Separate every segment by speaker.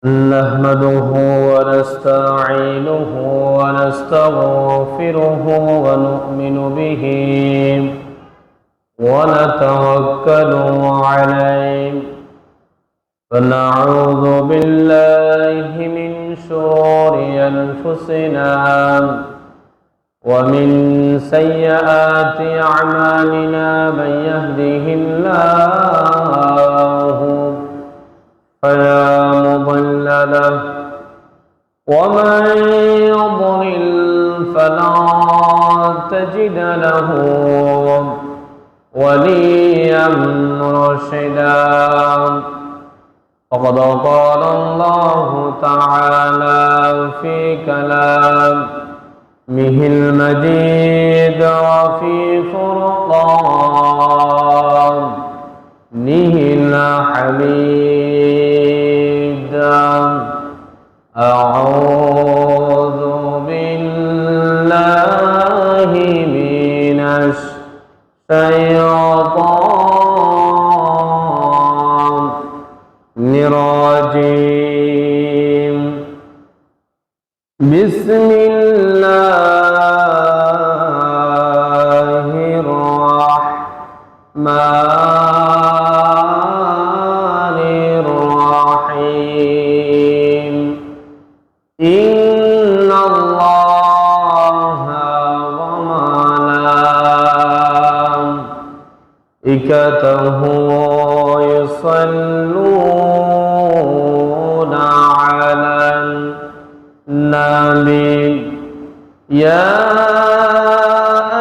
Speaker 1: نحمده ونستعينه ونستغفره ونؤمن به ونتوكل عليه فنعوذ بالله من شرور أنفسنا ومن سيئات أعمالنا من يهده الله فلا مضل له ومن يضلل فلا تجد له وليا مرشدا فقد قال الله تعالى في كلامه المجيد وفي فرقانه الحميد أعوذ بالله من الشيطان الرجيم بسم الله الرحمن الرحيم إن الله وملائكته يصلون على النبي يا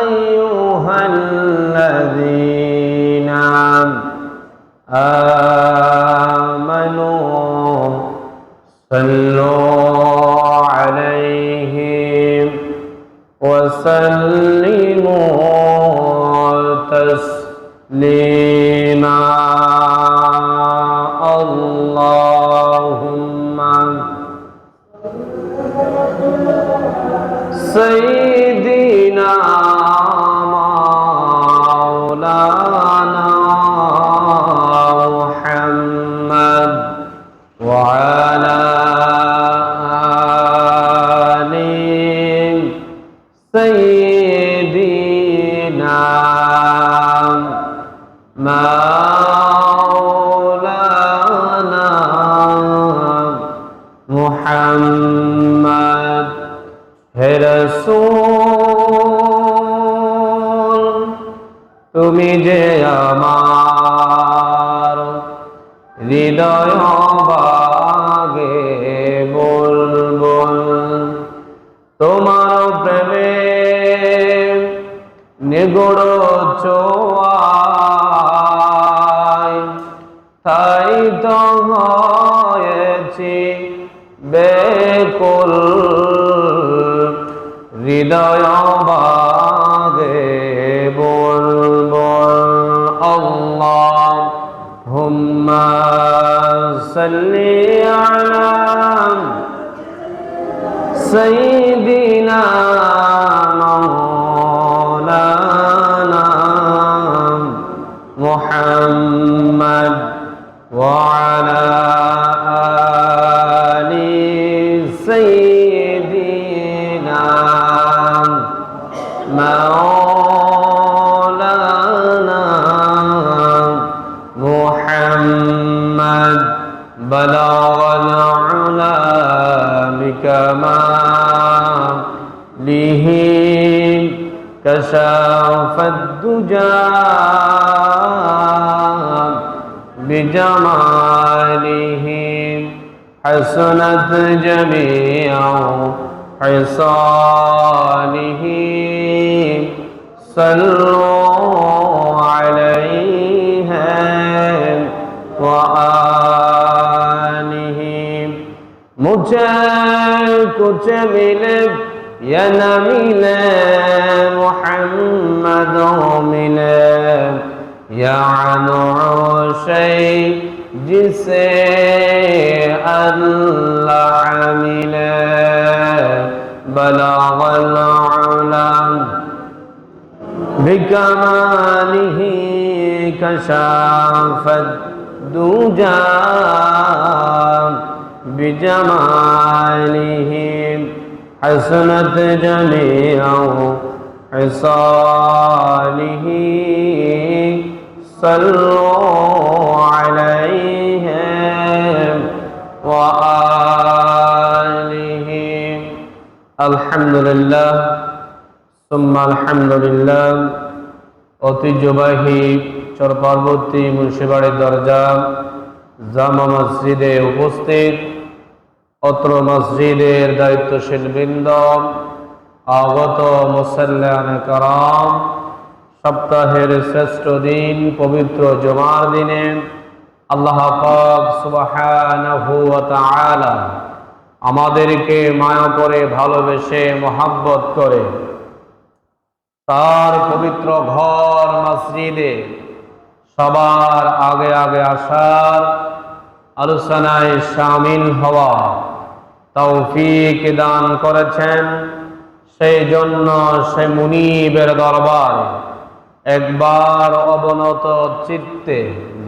Speaker 1: أيها الذين آمنوا صلوا عليه وسلموا تسليما اللهم سيدنا مولانا محمد وعلى آل سيدنا مولانا محمد হে রাসূল তুমি যে আমার হৃদয় বাগে বুলবুল তোমার প্রেমে নিগড় ছোঁয়ায় তাই তো হয়েছি বেকুল হৃদয় বাগে বুলবুল আল্লাহুম্মা সাল্লি আলা সাইয়্যিদিনা মাওলানা মুহাম্মদ ওয়া আলা আলি সাইয়্যিদিনা مولانا محمد بلغ العلا بكماله كشف الدجى بجماله حسنت جميع حصانه صلوا عليه وآله मुझे कुछ मिले या न मिले मुहम्मद मिले या शैء जिसे अल्लाह मिले बलगल उलम बिकमालिह कशाफत दूजा بجماله حسنت جميع خصاله صلوا عليه وآله الحمد لله ثم الحمد لله ঐতিহ্যবাহী চরপার্বতী মুন্সিবাড়ির দরজা জামা মসজিদে উপস্থিত অত্র মসজিদের দায়িত্বশীল বৃন্দ, আগত মুসাল্লিয়ানে কেরাম, সপ্তাহের শ্রেষ্ঠ দিন পবিত্র জুমার দিনে আল্লাহ পাক সুবহানাহু ওয়া তাআলা আমাদেরকে মায়া করে ভালোবেসে মোহাব্বত করে তার পবিত্র ঘর মসজিদে সবার আগে আগে আসার, আলোচনায় শামিল হওয়া তৌফিক দান করেছেন। সেই জন্য সে মুনিবের দরবার একবার অবনত চিত্তে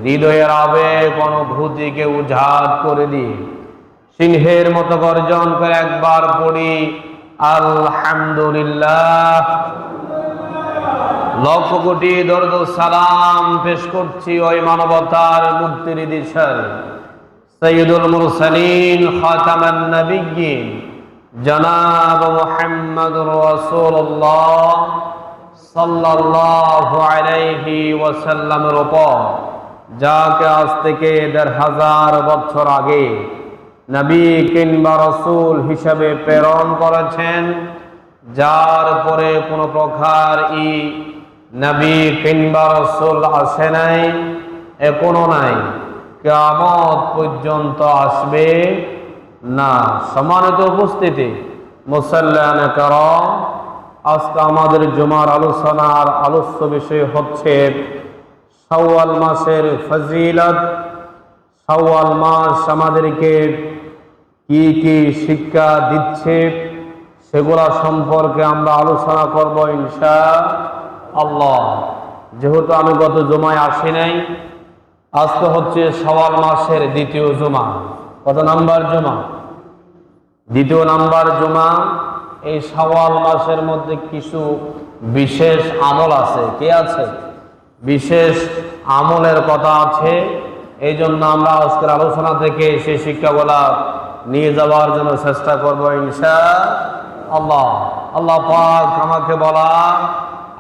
Speaker 1: হৃদয়ের আবেগ অনুভূতিকে উজাড় করে দিয়ে সিংহের মতো গর্জন করে একবার পড়ি আলহামদুলিল্লাহ। লক্ষ কোটি দরুদ সালাম পেশ করছি ওই মানবতার মুক্তির দিশার সৈয়দুল মুরসালিন খাতামান নবিয়্যিন জনাব মুহাম্মদুর রাসূলুল্লাহ সাল্লাল্লাহু আলাইহি ওয়াসাল্লামের উপর, যাকে আজ থেকে ১৫০০ বছর আগে নবী কিংবা রাসূল হিসাবে প্রেরণ করেছেন, যার পরে কোনো প্রকার নবী কিংবা রাসূল আসে নাই, এখনো নাই, কিয়ামত পর্যন্ত আসবে না। সম্মানিত উপস্থিতি, মুসাল্লিয়ানে কেরাম, আজকে আমাদের জুমার আলোচনার আলোচ্য বিষয় হচ্ছে শাওয়াল মাসের ফজিলত। শাওয়াল মাস আমাদেরকে কি কি শিক্ষা দিচ্ছে সেগুলা সম্পর্কে আমরা আলোচনা করব ইনশাআল্লাহ। যেহেতু আমি গত জুমায় আসি নাই, আজকে হচ্ছে শাওয়াল মাসের দ্বিতীয় জুমা। কত নাম্বার জুমা? দ্বিতীয় নাম্বার জুমা। এই শাওয়াল মাসের মধ্যে কিছু বিশেষ আমল আছে। কি আছে? বিশেষ আমলের কথা আছে। এই জন্য আমরা আজকের আলোচনা থেকে সেই শিক্ষাগুলা নিয়ে যাওয়ার জন্য চেষ্টা করব ইনশাআল্লাহ। আল্লাহ পাক আমাকে বলা,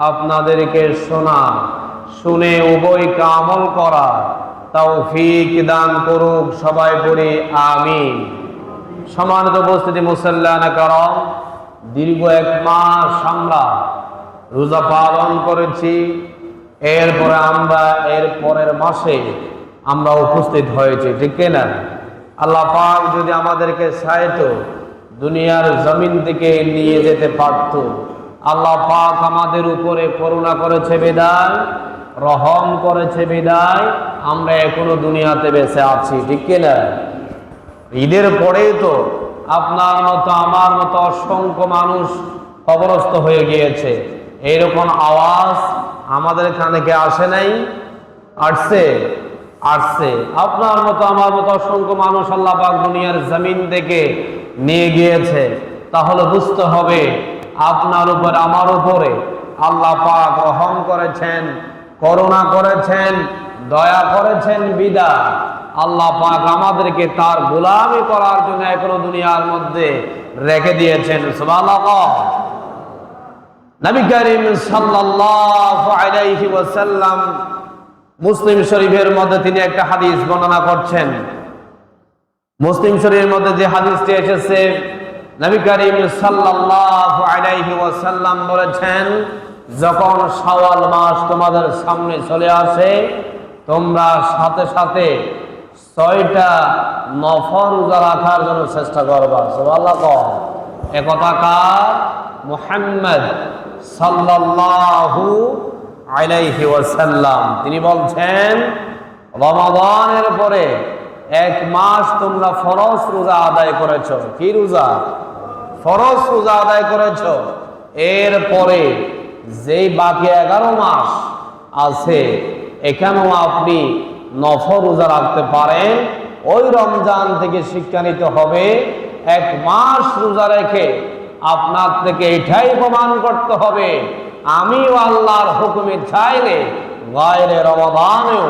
Speaker 1: আপনাদেরকে শোনা, শুনে উভয়কে আমল করা তৌফিক দান করুক। সবাই পড়ি আমিন। সম্মানিত উপস্থিতি, মুসাল্লিয়ানে কেরাম, দীর্ঘ ১ মাস আমরা রোজা পালন করেছি। এরপরে আমরা এর পরের মাসে আমরা উপস্থিত হয়েছি, ঠিক কিনা? আল্লাহ পাক যদি আমাদেরকে চাইতো দুনিয়ার জমিন থেকে নিয়ে যেতে পারত। আল্লাহ পাক আমাদের উপরে করুণা করেছে বিদায়, রহম করেছে বিদায় আমরা এখনো দুনিয়াতে বেঁচে আছি, ঠিক কিনা? ঈদের পরেই তো আপনার মতো আমার মতো অসংখ্য মানুষ কবরস্থ হয়ে গিয়েছে। এইরকম আওয়াজ আমাদের কানে কে আসে নাই? আসছে, আসছে। আপনার মতো আমার মতো অসংখ্য মানুষ আল্লাহ পাক দুনিয়ার জমিন থেকে নিয়ে গিয়েছে। তাহলে বুঝতে হবে আপনার উপর আমার উপরে আল্লাহ পাক রহম করেছেন, করুণা করেছেন, দয়া করেছেন বিদায় আল্লাহ পাক আমাদেরকে তার গোলামি করার জন্য এখনো দুনিয়ার মধ্যে রেখে দিয়েছেন। সুবহানাল্লাহ। নবী করিম সাল্লাল্লাহু আলাইহি ওয়াসাল্লাম মুসলিম শরীফের মধ্যে তিনি একটা হাদিস বর্ণনা করছেন। মুসলিম শরীফের মধ্যে যে হাদিসটি এসেছে, নবী করিম সাল্লাল্লাহু আলাইহি ওয়াসাল্লাম বলেছেন, যখন শাওয়াল মাস তোমাদের সামনে চলে আসে, তোমরা সাথে সাথে ৬টা নফল রোজা রাখার জন্য চেষ্টা করবা। সুবহানাল্লাহ। একথা কার? মুহাম্মদ সাল্লাল্লাহু আলাইহি ওয়াসাল্লাম। তিনি বলছেন, রমাদানের পরে 1 মাস তোমরা ফরজ রোজা আদায় করেছো। কি রোজা? ফরজ রোজা আদায় করেছো। এরপরে যেই বাকি 11 মাস আছে, এখানেও আপনি নফল রোজা রাখতে পারেন। ওই রমজান থেকে শিক্ষা নিতে হবে, 1 মাস রোজা রেখে আপনার থেকে এটাই প্রমাণ করতে হবে আমিও আল্লাহর হুকুমে চাইলে গায়রে রমাদানেও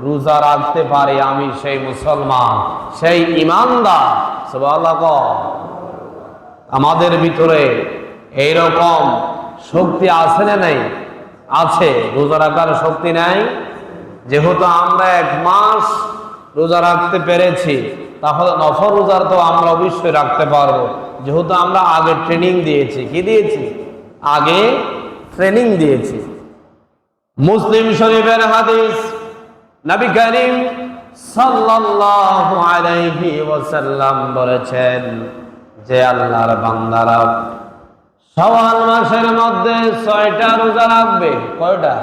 Speaker 1: রোজা রাখতে পারি, আমি সেই মুসলমান, সেই ঈমানদার। সুবহানাল্লাহ। আমাদের ভিতরে এইরকম শক্তি আছে না নাই? আছে। রোজা রাখার শক্তি নাই? যেহেতু আমরা 1 মাস রোজা রাখতে পেরেছি, তাহলে নফল রোজার তো আমরা অবশ্যই রাখতে পারবো, যেহেতু আমরা আগে ট্রেনিং দিয়েছি। কি দিয়েছি? আগে ট্রেনিং দিয়েছি। মুসলিম শরীফের হাদিস, নবী করিম সাল্লাল্লাহু আলাইহি ওয়াসাল্লাম বলেছেন যে আল্লাহর বান্দারা শাওয়াল মাসের মধ্যে 6টা রোজা রাখবে। কয়টা?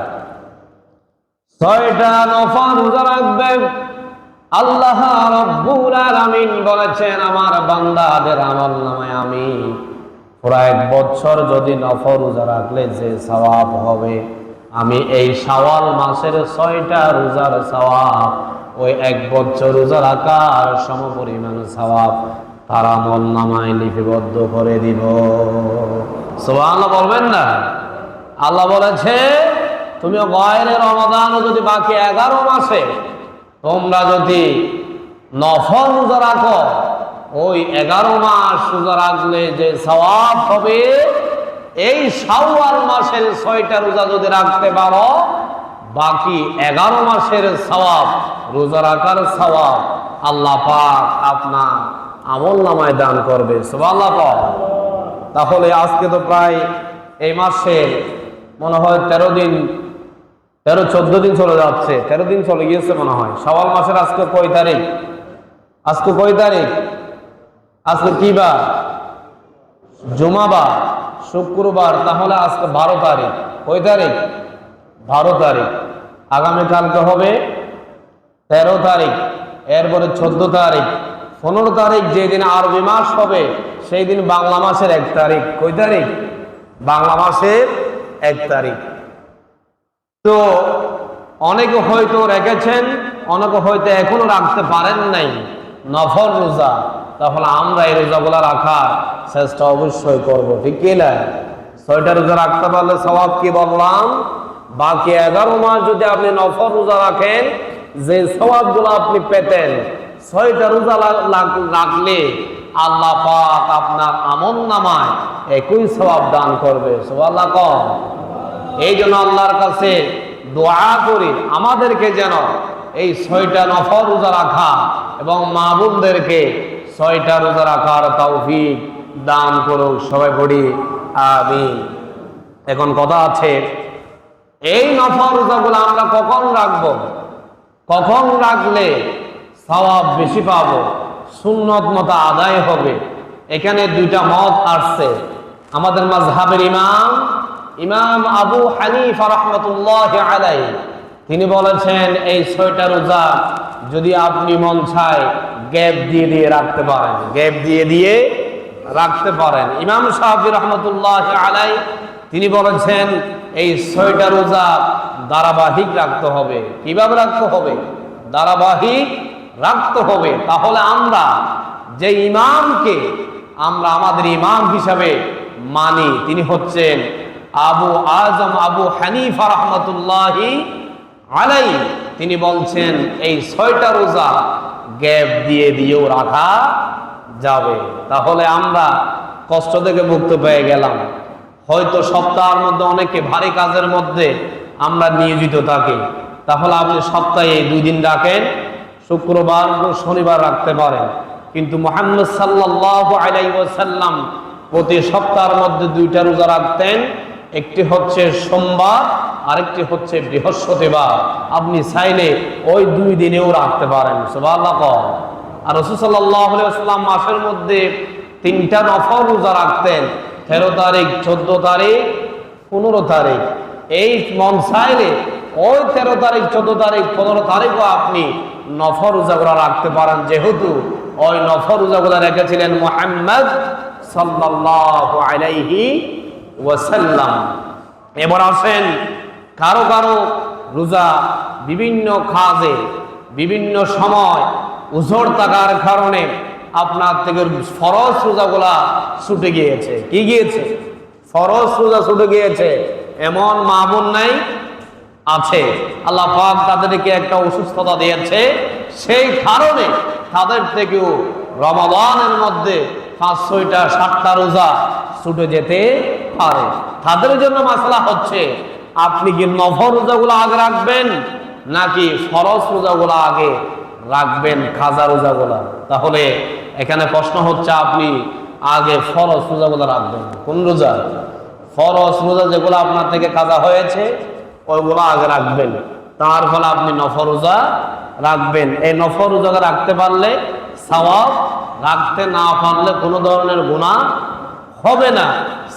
Speaker 1: 6টা নফল রোজা রাখবে। আল্লাহ রাব্বুল আলামিন বলেছেন আমার বান্দাদের আমলনামায় আমি পুরা 1 বছর যদি নফল রোজা রাখলে যে সওয়াব হবে, আমি এই শাওয়াল মাসের 6টা রোজার সওয়াব ওই 1 বছর রোজা রাখার সমপরিমাণ সওয়াব তার আমলনামায় লিপিবদ্ধ করে দিব। সুবহানাল্লাহ বলবেন না? আল্লাহ বলেছে তুমি গায়রে রমাদান যদি বাকি 11 মাসে তোমরা যদি নফল রোজা রাখো, ওই 11 মাস রোজা রাখলে যে সওয়াব হবে, এই শাওয়াল মাসের 6টা রোজা যদি রাখতে পারো, বাকি 11 মাসের সওয়াব, রোজা রাখার সওয়াব আল্লাহ পাক আপনার আমলনামায় দান করবে। সুবহানাল্লাহ। তাহলে আজকে তো প্রায় এই মাসে মনে হয় 13 দিন 13-14 দিন চলে যাচ্ছে। 13 দিন চলে গিয়েছে মনে হয়। শাওয়াল মাসের আজকে কয় তারিখ? আজকে কয় তারিখ? আজকে কি বার? জুমাবার, শুক্রবার। তাহলে আজকে 12 তারিখ। কয় তারিখ? 12 তারিখ। আগামীকালকে হবে 13 তারিখ, এরপরে 14 তারিখ, 15 তারিখ যেদিন আরবি মাস হবে সেই দিন বাংলা মাসের 1 তারিখ। কয় তারিখ? বাংলা মাসের 1 তারিখ। তো অনেকে হয়তো রেখেছেন, অনেকে হয়তো এখনো রাখতে পারেন নাই নফল রোজা। তাহলে আমরা এই রোজাগুলা রাখার চেষ্টা অবশ্যই করবো, ঠিক কি না? 6টা রোজা রাখতে পারলে সওয়াব কি বললাম? বাকি 11 মাস যদি আপনি নফল রোজা রাখেন, যে সওয়াবগুলো আপনি পেতেন 6টা রোজা রাখলে আল্লাহ পাক আপনার আমলনামায় একই সওয়াব দান করবে। সুবহানাল্লাহ। এই জন্য আল্লাহর কাছে দোয়া করি আমাদেরকে যেন এই 6টা নফল রোজা রাখা এবং মা বোনদেরকে 6টা রোজা রাখার তৌফিক দান করুক। সবাই পড়ি আমিন। এখন কথা আছে, এই নফল রোজাগুলো আমরা কখন রাখবো? কখন রাখলে সওয়াব বেশি পাবো, সুন্নত মতো আদায় হবে? এখানে 2টা মত আসছে। আমাদের মাযহাবের ইমাম আবু হানিফা রাহমাতুল্লাহি আলাইহি তিনি বলেছেন এই 6টা রোজা যদি আপনি মন চায় গ্যাপ দিয়ে রাখতে পারেন, গ্যাপ দিয়ে রাখতে পারেন। ইমাম শাফিঈ রাহমাতুল্লাহি আলাইহি তিনি বলেছেন এই 6টা রোজা ধারাবাহিক রাখতে হবে। কিভাবে রাখতে হবে? ধারাবাহিক রাখতে হবে। তাহলে আমরা যে ইমামকে আমরা আমাদের ইমাম হিসাবে মানি, তিনি হচ্ছেন আবু আজম আবু হানিফা রাহমাতুল্লাহি আলাইহি। তিনি বলছেন এই 6টা রোজা গ্যাপ দিয়েও রাখা যাবে। তাহলে আমরা কষ্ট থেকে মুক্ত পেয়ে গেলাম। হয়তো সপ্তাহের মধ্যে অনেকে ভারী কাজের মধ্যে আমরা নিয়োজিত থাকি, তাহলে আপনি সপ্তাহে 2 দিন রাখেন, শুক্রবার শনিবার রাখতে পারেন। কিন্তু মুহাম্মদ সাল্লাল্লাহু আলাইহি ওয়াসাল্লাম প্রতি সপ্তাহের মধ্যে 2টা রোজা রাখতেন। একটি হচ্ছে সোমবার, আরেকটি হচ্ছে বৃহস্পতিবার। আপনি চাইলে ওই 2 দিনেও রাখতে পারেন। সুবহানাল্লাহ। আর রাসূল সাল্লাল্লাহু আলাইহি ওয়াসাল্লাম মাসের মধ্যে 3টা নফল রোজা রাখতেন, 13 তারিখ, 14 তারিখ, 15 তারিখ। এই মন চাইলে ওই 13 তারিখ, 14 তারিখ, 15 তারিখও আপনি নফল রোজাগুলো রাখতে পারেন, যেহেতু ওই নফল রোজাগুলো রেখেছিলেন মুহাম্মদ সাল্লাল্লাহু আলাইহি ওয়াসাল্লাম। এবার আসেন, কারো কারো রোজা বিভিন্ন কাজে বিভিন্ন সময় উজোর থাকার কারণে আপনার থেকে ফরজ রোজাগুলা ছুটে গিয়েছে। কি গিয়েছে? ফরজ রোজা ছুটে গিয়েছে। এমন মা বোন নাই? আছে। আল্লাহ পাক তাদেরকে একটা অসুস্থতা দিয়েছে, সেই কারণে তাদের থেকেও রমাদানের মধ্যে 5-6টা 7টা রোজা ছুটে যেতে পারে। তাদের জন্য মাসলা হচ্ছে আপনি কি নফল রোজাগুলো আগে রাখবেন নাকি ফরজ রোজাগুলো আগে রাখবেন, কাজা রোজাগুলো? তাহলে এখানে প্রশ্ন হচ্ছে আপনি আগে ফরজ রোজাগুলো রাখবেন। কোন রোজা? ফরজ রোজা যেগুলো আপনার থেকে কাজা হয়েছে ওইগুলো আগে রাখবেন, তার ফলে আপনি নফল রোজা রাখবেন। এই নফল রোজা রাখতে পারলে সওয়াব, রাখতে না পারলে কোনো ধরনের গুনাহ হবে না,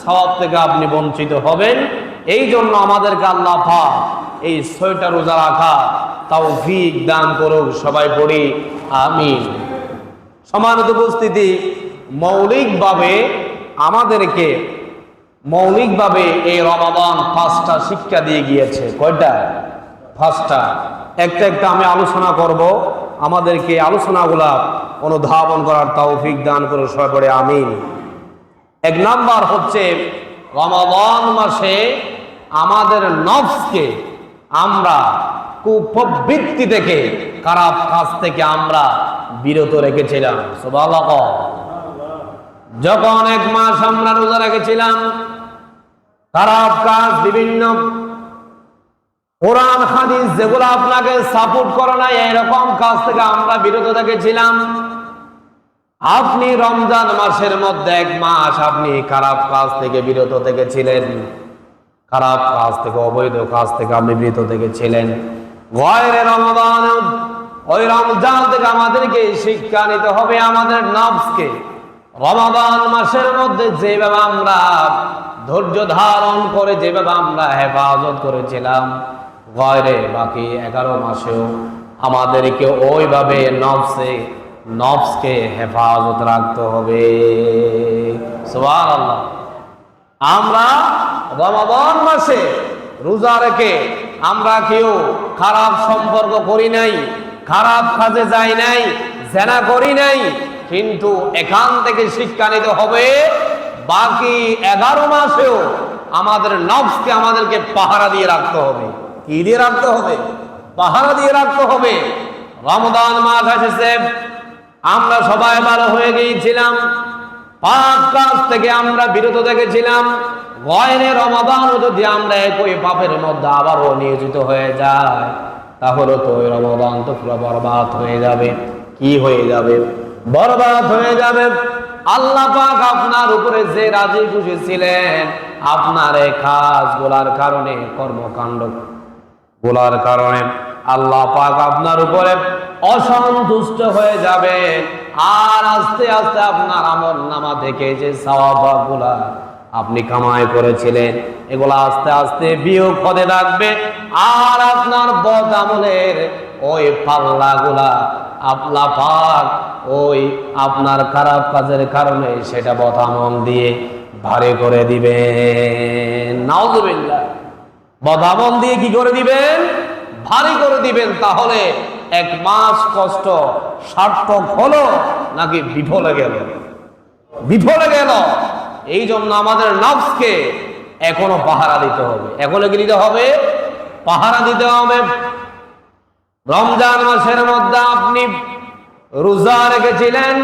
Speaker 1: সওয়াব থেকে আপনি বঞ্চিত হবেন। এই জন্য আমাদেরকে আল্লাহ পাক এই 6টা রোজা রাখা তৌফিক দান করুক। সবাই পড়ি আমিন। সম্মানিত উপস্থিতি, মৌলিকভাবে আমাদেরকে এই রমাদান 5টা শিক্ষা দিয়ে গিয়েছে। কয়টা? 5টা। একটা একটা আমি আলোচনা করব, আমাদেরকে আলোচনাগুলা অনুধাবন করার তৌফিক দান করুক। সবাই পড়ে আমিন। 1 নাম্বার হচ্ছে রমাদান মাসে আমাদের নফসকে আমরা কুপ্রবৃত্তি থেকে, খারাপ কাজ থেকে আমরা বিরত রেখেছিলাম। সুবহানাল্লাহ। যখন 1 মাস আমরা রোজা রেখেছিলাম, খারাপ কাজ, বিভিন্ন কোরআন হাদিস যেগুলো আপনাকে সাপোর্ট করে না, এরকম কাজ থেকে আমরা বিরত রেখেছিলাম। আপনি রমজান মাসের মধ্যে 1 মাস আপনি খারাপ কাজ থেকে বিরত থেকেছিলেন, খারাপ কাজ থেকে, অবৈধ কাজ থেকে আপনি বিরত থেকেছিলেন। গয়রে রমাদান, ওই রমজান থেকে আমাদেরকে শিক্ষা নিতে হবে আমাদের নফসকে। রমাদান মাসের মধ্যে যেভাবে আমরা ধৈর্য ধারণ করে, যেভাবে আমরা হেফাজত করেছিলাম, গয়রে বাকি 11 মাসেও আমাদেরকে ওইভাবে নফসকে হেফাজত রাখতে হবে। সুবহানাল্লাহ। আমরা রমাদান মাসে রোজা রেখে আমরা কেউ খারাপ সম্পর্ক করি নাই, খারাপ কাজে যাই নাই, জেনা করি নাই, কিন্তু এখান থেকে শিক্ষা নিতে হবে বাকি 11 মাসেও আমাদের নফসকে আমাদেরকে পাহারা দিয়ে রাখতে হবে। কি দিয়ে রাখতে হবে? পাহারা দিয়ে রাখতে হবে। রমজান মাস এসেছে, আমরা সবাই ভালো হয়ে গিয়েছিলাম, পাপ কাজ থেকে আমরা বিরত থেকেছিলাম। গয়রে রমাদানও যদি আমরা একই পাপের মধ্যে আবারও নিয়োজিত হয়ে যায়, তাহলে তো ওই রমাদান তো পুরো বরবাদ হয়ে যাবে। কি হয়ে যাবে? বরবাদ হয়ে যাবে। আল্লাহ পাক আপনার উপরে যে রাজি খুশি ছিলেন, আপনার এই কাজগুলার কারণে, কর্মকাণ্ড গুলার কারণে আল্লাহ পাক আপনার উপরে অসন্তুষ্ট হয়ে যাবে। আর আস্তে আস্তে আপনার আমলনামা থেকে যে সওয়াবগুলা আপনি কামাই করেছিলেন, এগুলা আস্তে আস্তে বিয়োগ হতে থাকবে। আর আপনার বদ আমলের ওই পাল্লাগুলা আল্লাহ পাক ওই আপনার খারাপ কাজের কারণে সেটা বদ আমল দিয়ে ভারী করে দিবেন। নাউযুবিল্লাহ। বদ আমল দিয়ে কি করে দিবেন? ভারী করে দিবেন। তাহলে 1 মাস কষ্ট সার্থক হলো নাকি বিফলে গেল? বিফলে গেল। এই জন্য আমাদের নফসকে এখনো পাহারা দিতে হবে। এখনো কি দিতে হবে? পাহারা দিতে হবে। রমজান মাসের মধ্যে আপনি রোজা রেখেছিলেন,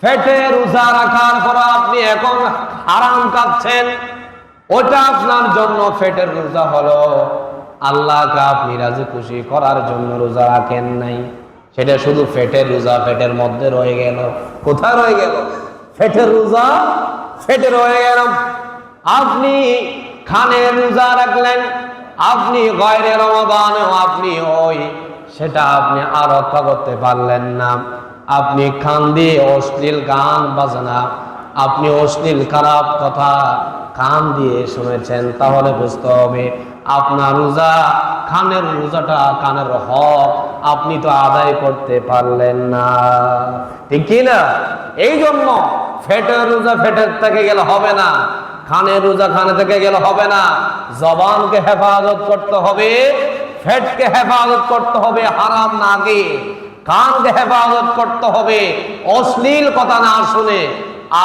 Speaker 1: পেটে রোজা রাখার পর আপনি এখন হারাম খাচ্ছেন, ওটা আপনার জন্য পেটের রোজা হলো। আল্লাহকে আপনি রাজি খুশি করার জন্য রোজা রাখেন নাই, সেটা শুধু পেটের রোজা, পেটের মধ্যে রয়ে গেল। কোথায় রয়ে গেল? পেটের রোজা পেটে রয়ে গেল। আপনি খানের রোজা রাখলেন, আপনি গয়রে রমাদানেও আপনি সেটা আপনি আর রক্ষা করতে পারলেন না। আপনি খান দিয়ে অশ্লীল গান বাজনা, আপনি অশ্লীল খারাপ কথা কান দিয়ে শুনেছেন, তাহলে বুঝতে হবে আপনার রোজা, খানের রোজাটা, কানের হক আপনি তো আদায় করতে পারলেন না। ঠিক কি না? এই জন্য পেটের রোজা পেটের থেকে গেলে হবে না, খানের রোজা খানে থেকে গেলে হবে না। জবানকে হেফাজত করতে হবে, পেটকে হেফাজত করতে হবে হারাম না গিয়ে। কানকে হেফাজত করতে হবে অশ্লীল কথা না শুনে,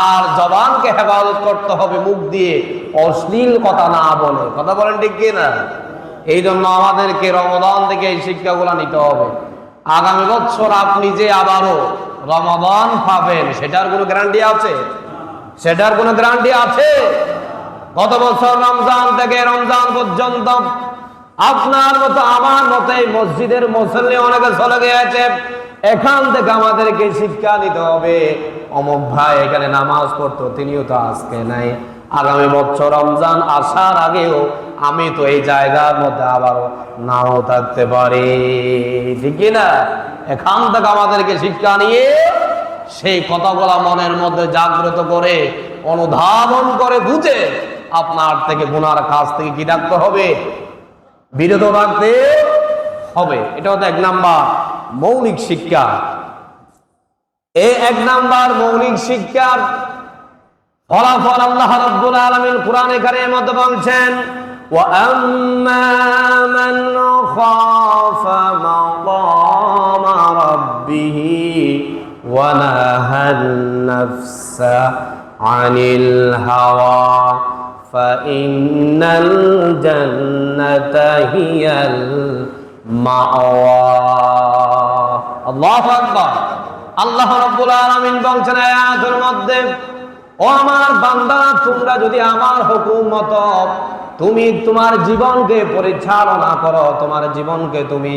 Speaker 1: আর জবানকে হেফাজত করতে হবে মুখ দিয়ে অশ্লীল কথা না বলে। কথা বলেন ঠিক কি না? এই জন্য আমাদেরকে রমাদান থেকে এই শিক্ষাগুলো নিতে হবে। আগামী বছর আপনি যে আবারও রমাদান পাবেন সেটার কোনো গ্যারান্টি আছে? সেটার কোনো গ্যারান্টি আছে? গত বছর রমজান থেকে রমজান পর্যন্ত আপনার মতো আমার মতো এই মসজিদের মুসল্লি অনেকে চলে গিয়েছে। এখান থেকে আমাদেরকে শিক্ষা নিতে হবে, অমুক ভাই এখানে নামাজ পড়তো, তিনিও তো আজকে নাই। আগামী বছর রমজান আসার আগেও আমি তো এই জায়গার মধ্যে আবারও নাও থাকতে পারি, ঠিক না? এখান থেকে আমাদেরকে শিক্ষা নিয়ে সেই কথাগুলা মনের মধ্যে জাগ্রত করে অনুধাবন করে বুঝে আপনার থেকে গুনার কাজ থেকে কি রাখতে হবে? বিরত রাখতে হবে। এটা হচ্ছে 1 নাম্বার মৌলিক শিক্ষা। এই 1 নাম্বার মৌলিক শিক্ষার ফলাফল আল্লাহ রাব্বুল আলামিন কোরআনে কারীমের মধ্যে বলছেন, ওয়া আম্মা মান খাফা মাকামা রাব্বিহি ওয়া নাহান নাফসা আনিল হাওয়া ফাইন্নাল জান্নাতা হিয়াল মাওয়া। আল্লাহু আকবার। আল্লাহ রাব্বুল আলামিন বলছেন আয়াতের মধ্যে, ও আমার বান্দা, তোমরা যদি আমার হুকুম মতো তুমি তোমার জীবনকে পরিচালনা করো, তোমার জীবনকে তুমি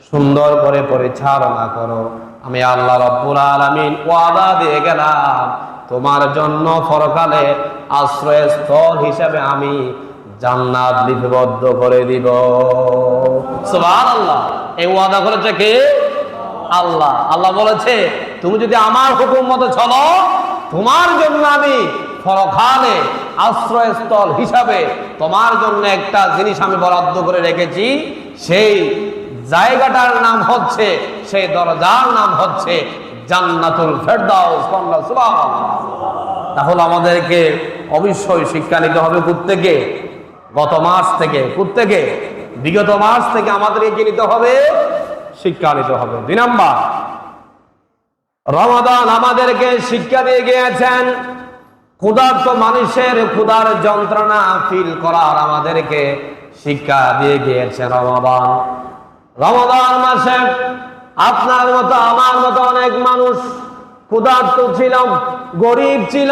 Speaker 1: সুন্দর করে পরিচালনা করো, আমি আল্লাহ রাব্বুল আলামিন ওয়াদা দিয়ে গেলাম তোমার জন্য পরকালে আশ্রয়স্থল হিসেবে আমি জান্নাত লিপিবদ্ধ করে দিব। সুবহানাল্লাহ। এই ওয়াদা করেছে কে? আল্লাহ। আল্লাহ বলেছে তুমি যদি আমার হুকুম মতো চলো, তোমার জন্য আমি পরকালে আশ্রয়স্থল হিসাবে তোমার জন্য একটা জিনিস আমি বরাদ্দ করে রেখেছি। সেই জায়গাটার নাম হচ্ছে, সেই দরজার নাম হচ্ছে জান্নাতুল ফেরদাউস। সুবহানাল্লাহ। তাহলে আমাদেরকে অবশ্যই শিক্ষা নিতে হবে প্রত্যেকে, গত মাস থেকে, প্রত্যেকে বিগত মাস থেকে আমাদেরকে কি নিতে হবে? শিক্ষা নিতে হবে। 2 নাম্বার, রমাদান আমাদেরকে শিক্ষা দিয়ে গিয়েছেন ক্ষুধার্ত মানুষের ক্ষুধার যন্ত্রণা ফিল করার আমাদেরকে শিক্ষা দিয়ে গিয়েছে রমাদান। রমাদান মাসে আপনার মতো আমার মতো অনেক মানুষ ক্ষুধার্ত ছিল, গরিব ছিল,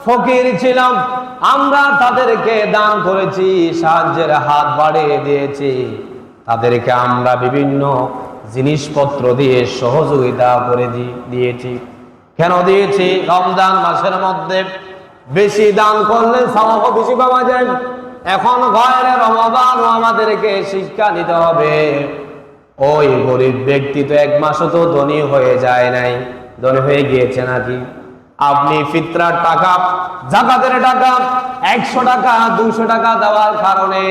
Speaker 1: ফকির ছিল। আমরা তাদেরকে দান করেছি, সাহায্যের হাত বাড়িয়ে দিয়েছি, তাদেরকে আমরা বিভিন্ন জিনিসপত্র দিয়ে সহযোগিতা করে দিয়েছি। কেন দিয়েছি? রমজান মাসের মধ্যে বেশি দান করলে সওয়াব বেশি পাওয়া যায়। এখন গয়রে রমাদান আমাদেরকে শিক্ষা নিতে হবে, ওই গরিব ব্যক্তি তো 1 মাসও তো ধনী হয়ে যায় নাই, ধনী হয়ে গিয়েছে নাকি? আপনি ফিতরার টাকা, যাকাতের টাকা 100 টাকা 200 টাকা দেওয়ার কারণে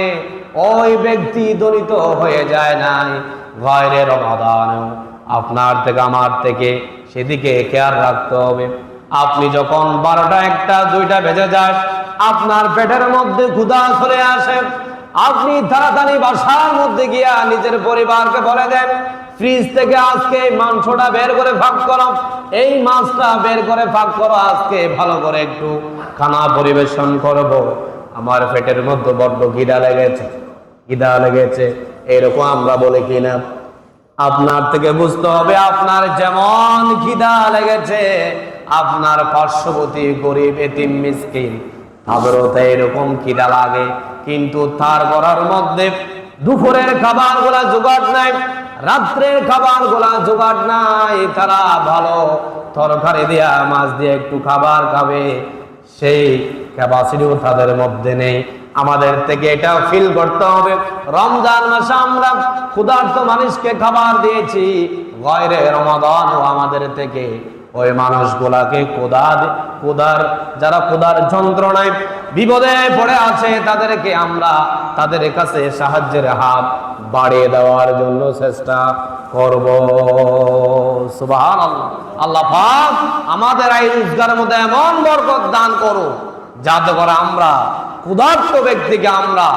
Speaker 1: ওই ব্যক্তি দলিত হয়ে যায় নাই। গয়রে রমাদানেও আপনার থেকে আমার থেকে সেদিকে খেয়াল রাখতে হবে। আপনি যখন 12টা 1টা 2টা বেজে যায়, আপনার পেটের মধ্যে ক্ষুধা চলে আসে, আপনি তাড়াতাড়ি বাসার মধ্যে গিয়া নিজের পরিবারকে বলে দেন, ফ্রিজ থেকে আজকে মাংসটা বের করে ভাগ করো, এই মাছটা বের করে ভাগ করো, আজকে ভালো করে একটু খানা পরিবেশন করব, আমার পেটের মধ্যে বড্ড খিদা লেগেছে, খিদা লেগেছে। এরকম আমরা বলি কিনা? আপনার থেকে বুঝতে হবে, আপনার যেমন খিদা লেগেছে, আপনার পার্শ্ববর্তী গরিব এতিম মিসকিন তাদেরও তো এরকম খিদা লাগে, কিন্তু তার ঘরের মধ্যে দুপুরের খাবার গুলা জোগাড় নাই, রাত্রের খাবার গুলা জোগাড় নাই, তারা ভালো তরকারি দিয়া মাছ দিয়ে একটু খাবার খাবে, সেই ক্যাপাসিটিও তাদের মধ্যে নেই। আমাদের থেকে এটা ফিল করতে হবে, রমজান মাসে আমরা ক্ষুধার্ত মানুষকে খাবার দিয়েছি, গয়রে রমাদানও আমাদের থেকে ওই মানুষগুলাকে যারা ক্ষুধার যন্ত্রণায় বিপদে পড়ে আছে তাদেরকে আমরা তাদের কাছে সাহায্যের হাত বাড়িয়ে দেওয়ার জন্য চেষ্টা করব। সুবহানাল্লাহ। আল্লাহ পাক আমাদের এই রোজগারের মধ্যে এমন বরকত দান করো যাতে করে আমরা ক্ষুধার্ত ব্যক্তিকে আমরা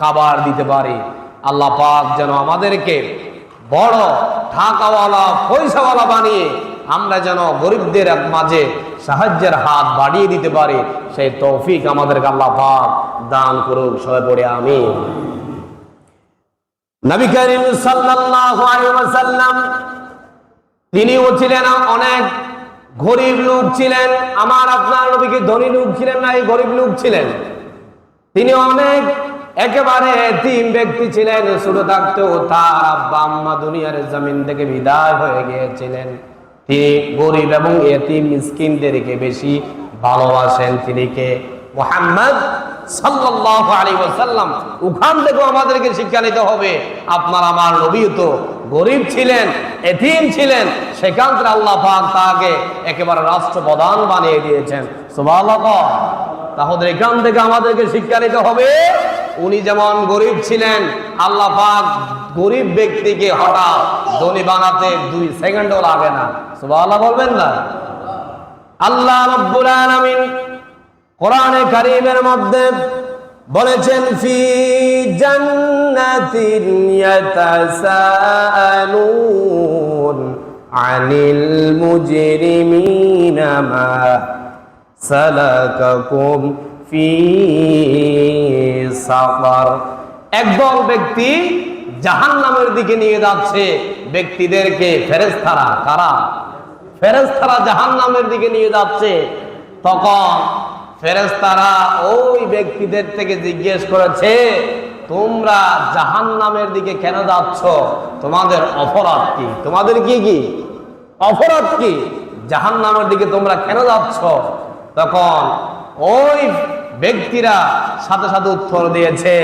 Speaker 1: খাবার দিতে পারি। আল্লাহ পাক যেন আমাদেরকে বড় টাকাওয়ালা পয়সাওয়ালা বানিয়ে আমরা যেন গরিবদের মাঝে সাহায্যের হাত বাড়িয়ে দিতে পারি, সেই তৌফিক আমাদেরকে আল্লাহ পাক দান করুক। সবাই পড়ে আমিন। নবী করিম সাল্লাল্লাহু আলাইহি ওয়াসাল্লাম তিনিও ছিলেন অনেক গরিব লোক ছিলেন। আমার আপনার নবী কি ধনী লোক ছিলেন না, এই গরিব লোক ছিলেন? তিনি অনেক একেবারে এতিম ব্যক্তি ছিলেন। ছোট থাকতেও তার আব্বা আম্মা দুনিয়ার জমিন থেকে বিদায় হয়ে গিয়েছিলেন। তিনি গরিব এবং এতিম মিসকিনদেরকে বেশি ভালোবাসেন। তিনি কে? মুহাম্মদ সাল্লাল্লাহু আলাইহি ওয়াসাল্লাম। ওখান থেকে আমাদেরকে শিক্ষা নিতে হবে। আপনার আমার নবী তো গরিব ছিলেন, এতিম ছিলেন, সেখান থেকে আল্লাহ পাক তাকে একেবারে রাষ্ট্রপ্রধান বানিয়ে দিয়েছেন। সুবহানাল্লাহ। তাহলে এখান থেকে আমাদেরকে শিক্ষা নিতে হবে, উনি যেমন গরিব ছিলেন, আল্লাহ পাক গরিব ব্যক্তিকে হঠাৎ ধনী বানাতে 2 সেকেন্ডও লাগে না। সুবহানাল্লাহ বলবেন না? আল্লাহ রাব্বুল আলামিন কোরআনে কারীমের মধ্যে বলেছেন, ফি জান্নাতিন ইয়াতাসাআলুন আনিল মুজরিমিনা মা সালাকাকুম ফি সাফার। একদল ব্যক্তি জাহান্নামের দিকে নিয়ে যাচ্ছে ব্যক্তিদেরকে। ফেরেশতারা কারা? ফেরেশতারা জাহান্নামের দিকে নিয়ে যাচ্ছে। তখন ফেরেশতারা ওই ব্যক্তিদের থেকে জিজ্ঞেস করেছে, তোমরা জাহান্নামের দিকে কেন যাচ্ছ? তোমাদের অপরাধ কি? তোমাদের কি কি অপরাধ কি? জাহান্নামের দিকে তোমরা কেন যাচ্ছ? তখন ওই ব্যক্তিরা সাথে সাথে উত্তর দিয়েছে,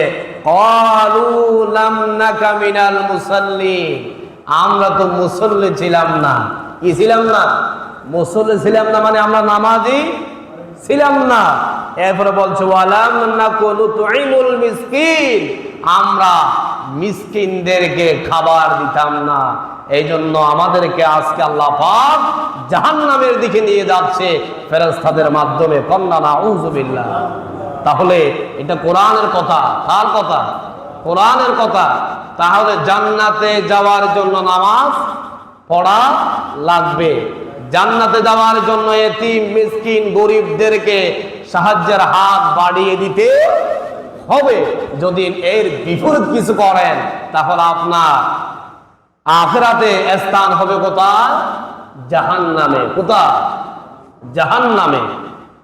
Speaker 1: ক্বালু লাম নাকা মিনাল মুসাল্লিন। আমরা তো মুসল্লি ছিলাম না। কি ছিলাম না? মুসল্লি ছিলাম না, মানে আমরা নামাজি ছিলাম না। এরপরে বলছে, ওয়ালাম নাকু নুতঈমুল মিসকিন। আমরা মিসকিনদেরকে খাবার দিতাম না। এই জন্য আমাদেরকে আজকে আল্লাহ পাক জাহান্নামের দিকে নিয়ে যাচ্ছে ফেরেশতাদের মাধ্যমে। কন্না নাউযুবিল্লাহ। তাহলে এটা কোরআনের কথা। কার কথা? কোরআনের কথা। তাহলে জান্নাতে যাওয়ার জন্য নামাজ পড়া লাগবে। জান্নাতে যাওয়ার জন্য এতিম মিসকিন গরিবদেরকে সাহায্যের হাত বাড়িয়ে দিতে হবে। যদি এর বিপরীত কিছু করেন তাহলে আপনার আখিরাতে স্থান হবে কোথায়? জাহান্নামে। কোথায়? জাহান্নামে।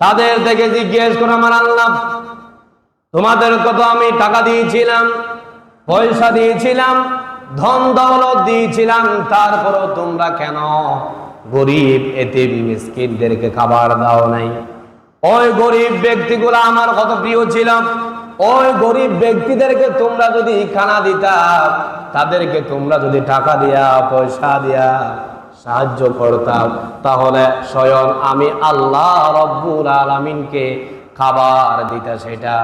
Speaker 1: তাদের থেকে জিজ্ঞেস করে, আমার আল্লাহ তোমাদের কত আমি টাকা দিয়েছিলাম, পয়সা দিয়েছিলাম, ধন দৌলত দিয়েছিলাম, তারপরও তোমরা কেন গরিব এতিম মিসকিনদেরকে খাবার দাও নাই? ওই গরিব ব্যক্তিগুলো আমার কত প্রিয় ছিল। ওই গরিব ব্যক্তিদেরকে তোমরা যদি খানা দিতা, তাদেরকে তোমরা যদি টাকা দিয়া পয়সা দিয়া সাহায্য করতাম, তাহলে স্বয়ং আমি আল্লাহ রব্বুল আলামিনকে খাবার দিতা। সেটা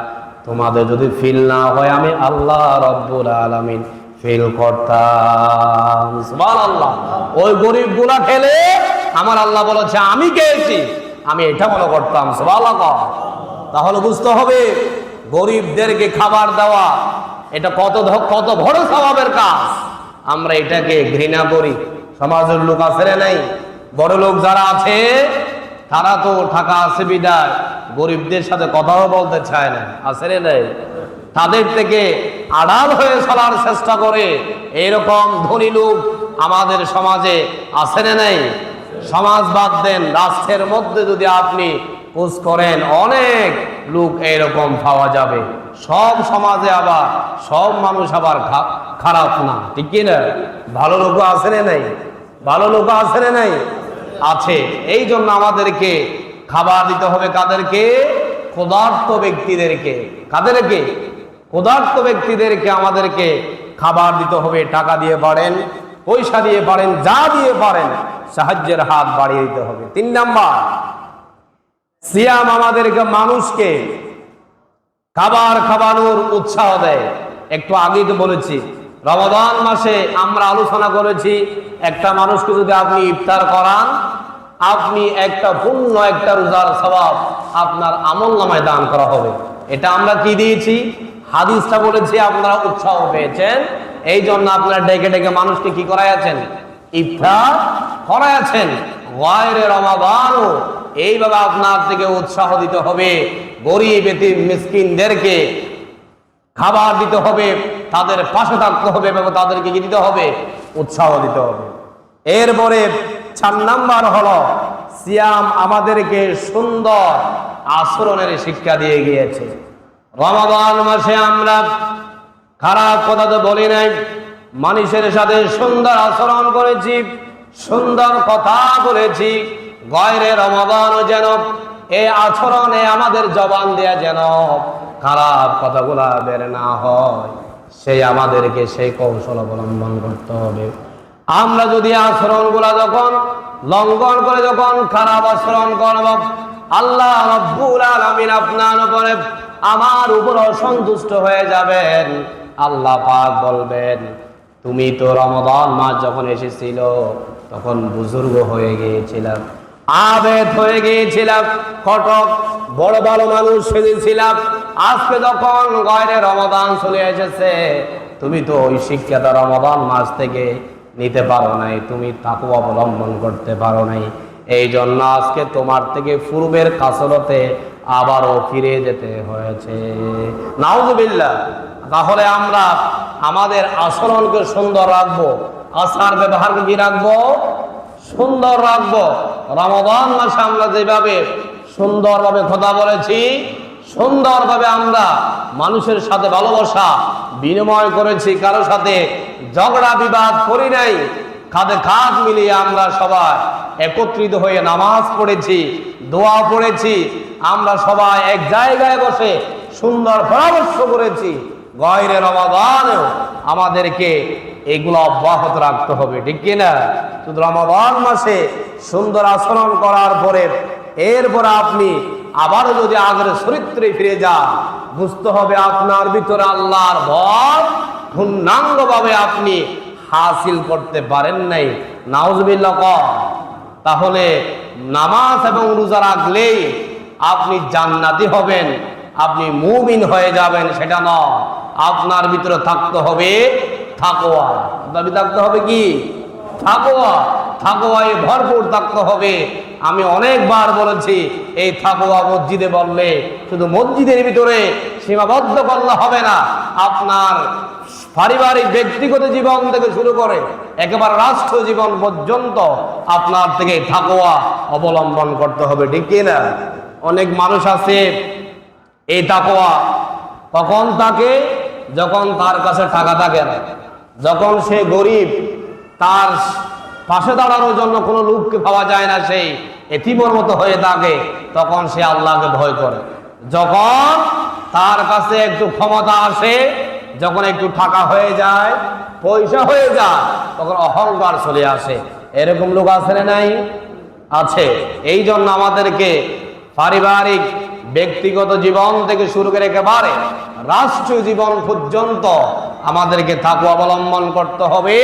Speaker 1: তোমাদের যদি ফিল না হয়, আমি আল্লাহ রব্বুল আলামিন ফিল করতাম। সুবহানাল্লাহ। ওই গরিবগুলা খেলে আমার আল্লাহ বলেছে আমি খেয়েছি, আমি এটা মনে করতাম। সুবহানাল্লাহ। তাহলে বুঝতে হবে গরিবদেরকে খাবার দেওয়া এটা কত বড় সওয়াবের কাজ। আমরা এটাকে ঘৃণা করি। সমাজের লোক আছে না নাই? বড় লোক যারা আছে তারা তো টাকা আছে বিদায় গরিবদের সাথে কথাও বলতে চায় না। আছে না নাই? তাদের থেকে আড়াল হয়ে চলার চেষ্টা করে। এইরকম ধনী লোক আমাদের সমাজে আছে না নাই? সমাজ বাদ দেন, রাষ্ট্রের মধ্যে যদি আপনি খোঁজ করেন অনেক লোক এইরকম পাওয়া যাবে। সব সমাজে আবার সব মানুষ আবার খারাপ না, ঠিক কি না? ভালো লোক আছে না নাই? ভালো লোক আছে না নাই? আছে। এই জন্য আমাদেরকে খাবার দিতে হবে কাদেরকে? ক্ষুধার্ত ব্যক্তিদেরকে। কাদেরকে? ক্ষুধার্ত ব্যক্তিদেরকে আমাদেরকে খাবার দিতে হবে। টাকা দিয়ে পারেন, পয়সা দিয়ে পারেন, যা দিয়ে পারেন সাহায্যের হাত বাড়িয়ে দিতে হবে। 3 নাম্বার, সিয়াম আমাদেরকে মানুষকে খাবার খাওয়ানোর উৎসাহ দেয়। একটু আগেই তো বলেছি, রমাদান মাসে আমরা আলোচনা করেছি, একটা মানুষকে যদি আপনি ইফতার করান, আপনি একটা পূর্ণ একটা রোজার সওয়াব আপনার আমলনামায় দান করা হবে। এটা আমরা কি দিয়েছি? হাদিসটা বলেছি, আপনারা উৎসাহ পেয়েছেন। এই জন্য আপনারা ডেকে ডেকে মানুষকে কি করাইয়াছেন? ইফতার করাইয়াছেন। গায়রে রমাদানও এইভাবে আপনার থেকে উৎসাহ দিতে হবে, গরিব এতিম মিসকিনদেরকে খাবার দিতে হবে, তাদের পাশে থাকতে হবে এবং তাদেরকে কি দিতে হবে? উৎসাহ দিতে হবে। এরপরে 4 নাম্বার হলো সিয়াম আমাদেরকে সুন্দর আচরণের শিক্ষা দিয়ে গিয়েছে। রমাদান মাসে আমরা খারাপ কথা তো বলি নাই, মানুষের সাথে সুন্দর আচরণ করেছি, সুন্দর কথা বলেছি। গায়রে রমাদানও যেন এই আচরণে আমাদের জবান দেয়া যেন খারাপ কথাগুলা বের না হয়, সেই আমাদেরকে সেই কৌশল অবলম্বন করতে হবে। আমরা যদি আচরণগুলা যখন লঙ্ঘন করে যখন খারাপ আচরণ করব, আল্লাহ রাব্বুল আলামিন আপনার উপরে আমার উপর অসন্তুষ্ট হয়ে যাবেন। আল্লাহ পাক বলবেন, তুমি তো রমাদান মাস যখন এসেছিল তখন বুজুর্গ হয়ে গিয়েছিলাম, আবেদ হয়ে গিয়েছিলাম, কটক বড় বড় মানুষ সেজেছিলাম। আজকে যখন গায়রে রমাদান চলে এসেছে, তুমি তো ওই শিক্ষাটা রমাদান মাস থেকে নিতে পারো নাই, তুমি তাকওয়া অবলম্বন করতে পারো নাই। এই জন্য আজকে তোমার থেকে পূর্বের কাসরতে আবারও ফিরে যেতে হয়েছে। নাউযুবিল্লাহ। তাহলে আমরা আমাদের আচরণকে সুন্দর রাখবো, আচার ব্যবহারকে কি রাখবো? সুন্দর রাখবো। রমাদান মাসে আমরা যেভাবে সুন্দরভাবে কথা বলেছি, সুন্দরভাবে আমরা মানুষের সাথে ভালোবাসা বিনিময় করেছি, কারোর সাথে ঝগড়া বিবাদ করি নাই, কাঁধে কাঁধ মিলিয়ে আমরা সবাই একত্রিত হয়ে নামাজ পড়েছি, দোয়া পড়েছি, আমরা সবাই এক জায়গায় বসে সুন্দর পরামর্শ করেছি। গায়রে রমাদানেও আমাদেরকে এগুলো অব্যাহত রাখতে হবে, ঠিক কিনা? শুধু রমাদান মাসে সুন্দর আচরণ করার পরে এরপর আপনি আবারও যদি আগের চরিত্রে ফিরে যান, বুঝতে হবে আপনার ভিতরে আল্লাহর ভয় পূর্ণাঙ্গভাবে আপনি হাসিল করতে পারেন নাই। নাউজুবিল্লাহ। তাহলে নামাজ এবং রোজা রাখলেই আপনি জান্নাতি হবেন, আপনি মুমিন হয়ে যাবেন সেটা নয়। আপনার ভিতরে থাকতে হবে তাকওয়া। আপনার থাকতে হবে কি? তাকওয়া। তাকওয়ায় ভরপুর থাকতে হবে। আমি অনেকবার বলেছি, এই তাকওয়া মসজিদে বললে শুধু মসজিদের ভিতরে সীমাবদ্ধ করলে হবে না, আপনার পারিবারিক ব্যক্তিগত জীবন থেকে শুরু করে একেবারে রাষ্ট্র জীবন পর্যন্ত আপনার থেকে তাকওয়া অবলম্বন করতে হবে, ঠিক কিনা? অনেক মানুষ আছে এই তাকওয়া কখন থাকে? যখন তার কাছে টাকা থাকে না, যখন সে গরিব, তার পাশে দাঁড়ানোর জন্য কোনো লোককে পাওয়া যায় না, সেই এতিমের মতো হয়ে থাকে, তখন সে আল্লাহকে ভয় করে। যখন তার কাছে একটু ক্ষমতা আসে, যখন একটু টাকা হয়ে যায়, পয়সা হয়ে যায়, তখন অহংকার চলে আসে। এরকম লোক আছে না নাই? আছে। এই জন্য আমাদেরকে পারিবারিক ব্যক্তিগত জীবন থেকে শুরু করে একেবারে রাষ্ট্রীয় জীবন পর্যন্ত আমাদেরকে তাকওয়া অবলম্বন করতে হবে।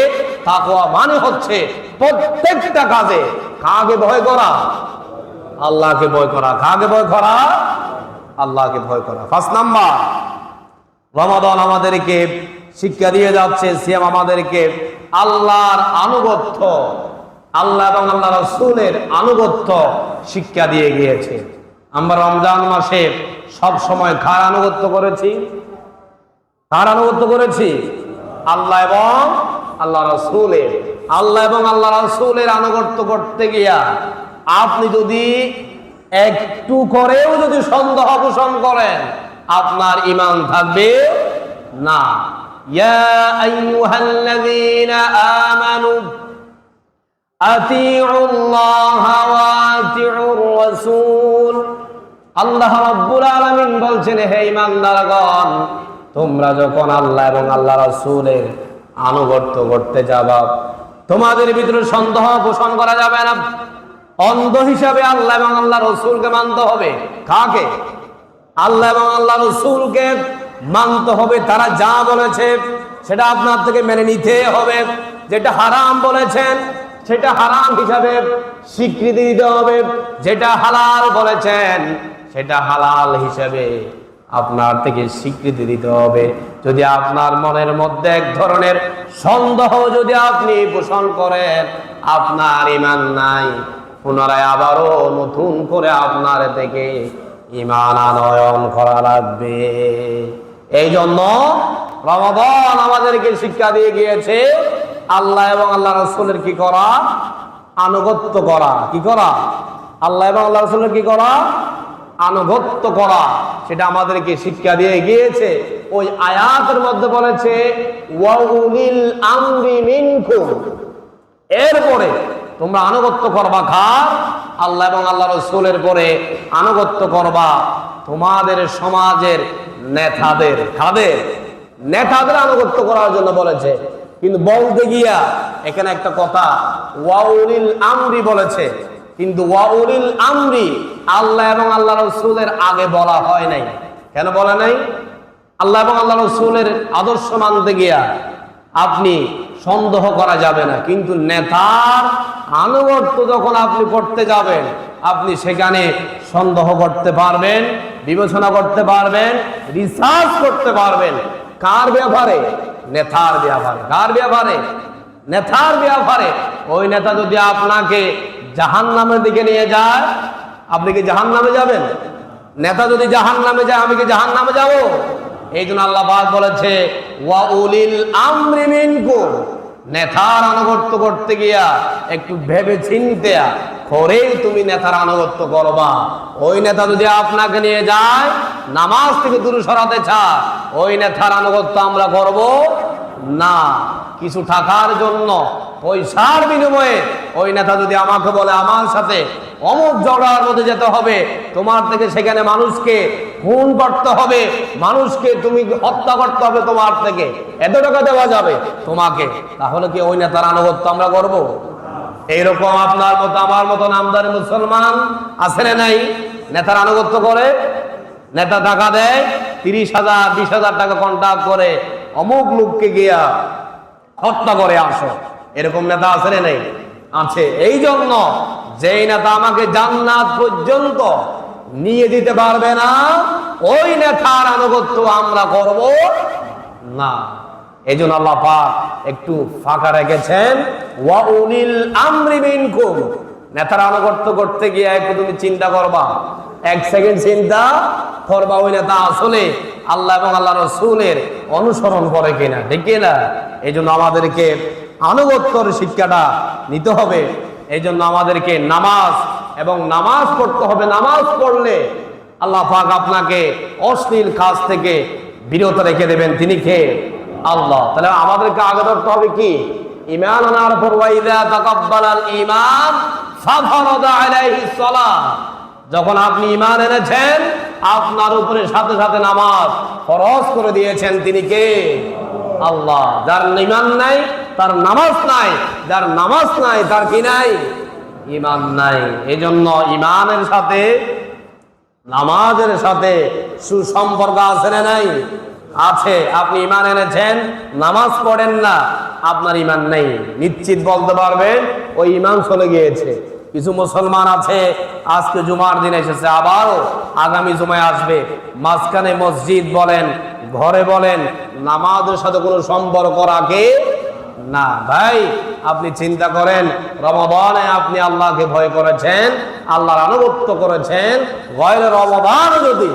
Speaker 1: তাকওয়া মানে হচ্ছে প্রত্যেকটা কাজে কাকে ভয় করা? আল্লাহকে ভয় করা। কাকে ভয় করা? আল্লাহকে ভয় করা। 5 নাম্বার, রমাদান আমাদেরকে শিক্ষা দিয়ে যাচ্ছে, সিয়াম আমাদেরকে আল্লাহর আনুগত্য, আল্লাহ এবং আল্লাহ রাসূলের আনুগত্য শিক্ষা দিয়ে গিয়েছে। আমরা রমজান মাসে সব সময় কার আনুগত্য করেছি? কার আনুগত্য করেছি? আল্লাহ এবং আল্লাহ রাসূলের। আল্লাহ এবং আল্লাহ রাসূলের আনুগত্য করতে গিয়া আপনি যদি একটু করেও যদি সন্দেহ পোষণ করেন, আপনার ঈমান থাকবে না। ইয়া আইয়ুহাল্লাযীনা আমানু আতিউল্লাহ ওয়া আতিউর রাসূল। আল্লাহ রাব্বুল আলামিন বলছেন, হে ঈমানদারগণ, তোমরা যখন আল্লাহ এবং আল্লাহ রাসূলের আনুগত্য করতে যাবা, তোমাদের ভিতরে সন্দেহ পোষণ করা যাবে না। অন্ধ হিসাবে আল্লাহ এবং আল্লাহ রাসূলকে মানতে হবে। কাকে? আল্লাহ এবং আল্লাহ রাসূলকে মানতে হবে। তারা যা বলেছে সেটা আপনার থেকে মেনে নিতে হবে। যেটা হারাম বলেছেন সেটা হারাম হিসাবে স্বীকৃতি দিতে হবে। যেটা হালাল বলেছেন সেটা হালাল হিসাবে আপনার থেকে স্বীকৃতি দিতে হবে। যদি আপনার মনের মধ্যে এক ধরনের সন্দেহ যদি আপনি পোষণ করেন, আপনার ঈমান নাই, পুনরায় আবারও নতুন করে আপনার থেকে ঈমান আনয়ন করা লাগবে। এই জন্য রমাদান আমাদেরকে শিক্ষা দিয়ে গিয়েছে আল্লাহ এবং আল্লাহ রাসূলের কি করা? আনুগত্য করা। কি করা? আল্লাহ এবং আল্লাহ রাসূলের কি করা? আনুগত্য করা। সেটা আমাদেরকে শিক্ষা দিয়ে গিয়েছে। ওই আয়াতের মধ্যে বলেছে ওয়া উলিল আমরি মিনকুম, এরপরে তোমরা আনুগত্য করবা কার? আল্লাহ এবং আল্লাহ রাসূলের পরে আনুগত্য করবা তোমাদের সমাজের নেতাদের। কাদের? নেতাদের আনুগত্য করার জন্য বলেছে। কিন্তু বলতে গিয়া এখানে একটা কথা ওয়া উলিল আমরি বলেছে, কিন্তু ওয়া উলিল আমরি আল্লাহ এবং আল্লাহ রাসূলের আগে বলা হয় নাই। কেন বলে নাই? আল্লাহ এবং আল্লাহ রাসূলের আদর্শ মানতে গিয়া আপনি সন্দেহ করা যাবে না, কিন্তু নেতার আনুগত্য যখন আপনি করতে যাবেন, আপনি সেখানে সন্দেহ করতে পারবেন, বিবেচনা করতে পারবেন, রিসার্চ করতে পারবেন। কার ব্যাপারে? নেতার ব্যাপারে। কার ব্যাপারে? নেতার ব্যাপারে। ওই নেতা যদি আপনাকে জাহান্নামের দিকে নিয়ে যায়, আপনি কি জাহান্নামে যাবেন? নেতা যদি জাহান্নামে যায়, আমি কি জাহান্নামে যাব? এই জন্য আল্লাহ পাক বলেছে ওয়া উলিল আমরি মিনকুম, নেতার আনুগত্য করতে গিয়া একটু ভেবে চিন্তে করে তুমি নেতার আনুগত্য করবা। ওই নেতা যদি আপনাকে নিয়ে যায় নামাজ থেকে দূরে সরাতে চায়, ওই নেতার আনুগত্য আমরা করব না। কিছু টাকার জন্য, পয়সার বিনিময়ে ওই নেতা যদি আমাকে বলে আমার সাথে অমুক ঝগড়ার মধ্যে যেতে হবে, তোমার থেকে সেখানে মানুষকে খুন করতে হবে, মানুষকে তুমি হত্যা করতে হবে, তোমার থেকে এত টাকা দেওয়া যাবে তোমাকে, তাহলে কি ওই নেতার আনুগত্য আমরা করব? এইরকম আপনার মতো আমার মতো নামদারি মুসলমান আছে না নাই? নেতার আনুগত্য করে, নেতা টাকা দেয় 30,000 20,000 টাকা কন্ট্রাক্ট করে অমুক লোককে গিয়া হত্যা করে আসো, এরকম নেতা আছে না নাই? আছে। এই জন্য যেই নেতা আমাকে জান্নাত পর্যন্ত নিয়ে দিতে পারবে না, ওই নেতার আনুগত্য আমরা করব না। এই জন্য আল্লাহ পাক একটু ফাঁকা রেখেছেন ওয়া উলিল আমরি মিনকুম। নেতার আনুগত্য করতে গিয়ে একটু তুমি চিন্তা করবা, 1 সেকেন্ড চিন্তা করবা ওই নেতা আসলে আল্লাহ এবং আল্লাহ রাসূলের অনুসরণ করে কিনা, ঠিক কিনা? এই জন্য আমাদেরকে আনুগত্যর শিক্ষাটা নিতে হবে। এই জন্য আমাদেরকে নামাজ এবং নামাজ পড়তে হবে। নামাজ পড়লে আল্লাহ পাক আপনাকে অশ্লীল কাজ থেকে বিরত রেখে দেবেন। তিনি কে? আল্লাহ। তাহলে আমাদেরকে আগে ধরতে হবে কি? ঈমান আনার পর ওয়াইদা তাকাব্বালাল ঈমান ফাফারাদা আলাইহিস সালাহ। যখন আপনি ঈমান এনেছেন, আপনার উপরে সাথে সাথে নামাজ ফরজ করে দিয়েছেন। তিনি কে? আল্লাহ। যার ঈমান নাই তার নামাজ নাই, যার নামাজ নাই তার কি নাই? ঈমান নাই। এই জন্য ঈমানের সাথে নামাজের সাথে সুসম্পর্ক আছে না নাই? আছে। আপনি ঈমান এনেছেন, নামাজ পড়েন না, আপনার ঈমান নেই। নিশ্চিত বলতে পারবেন ওই ঈমান চলে গিয়েছে। কিছু মুসলমান আছে আজকে জুমার দিন এসেছে, আবারও আগামী জুমায় আসবে, মাঝখানে মসজিদ বলেন, ঘরে বলেন, নামাজের সাথে কোনো সম্পর্ক রাখে না। ভাই আপনি চিন্তা করেন, রমাদানে আপনি আল্লাহকে ভয় করেছেন, আল্লাহর আনুগত্য করেছেন, গয়রে রমাদান যদি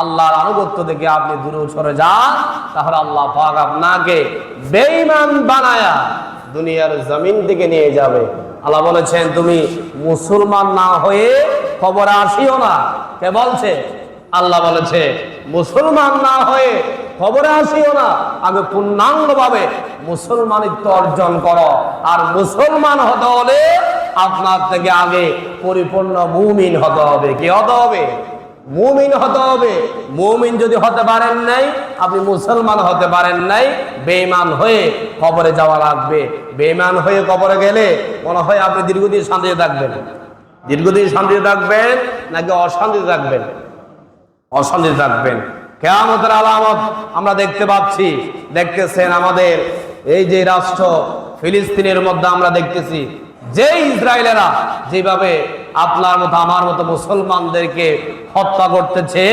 Speaker 1: আল্লাহর আনুগত্য থেকে আপনি দূরে সরে যান, তাহলে আল্লাহ পাক আপনাকে বেঈমান বানায়া দুনিয়ার জমিন থেকে নিয়ে যাবে। আল্লাহ বলেছেন তুমি মুসলমান না হয়ে কবরে আসিও না। কে বলছে? আল্লাহ বলেছে মুসলমান না হয়ে কবরে আসিও না, আগে পূর্ণাঙ্গভাবে মুসলমানিত্ব অর্জন করো। আর মুসলমান হতে হলে আপনার থেকে আগে পরিপূর্ণ মুমিন হতে হবে। কি হতে হবে? মুমিন হতে হবে। মুমিন যদি হতে পারেন নাই, আপনি মুসলমান হতে পারেন নাই, বেঈমান হয়ে কবরে যাওয়া লাগবে। বেঈমান হয়ে কবরে গেলে মনে হয় আপনি দীর্ঘদিন শান্তিতে থাকবেন। দীর্ঘদিন শান্তিতে থাকবেন নাকি অশান্তিতে থাকবেন? অশান্তিতে থাকবেন। কিয়ামতের আলামত আমরা দেখতে পাচ্ছি, দেখতেছেন আমাদের এই যে রাষ্ট্র ফিলিস্তিনের মধ্যে আমরা দেখতেছি যে ইসরায়েলেরা যেভাবে আপনার মতো আমার মতো মুসলমানদেরকে হত্যা করতেছে,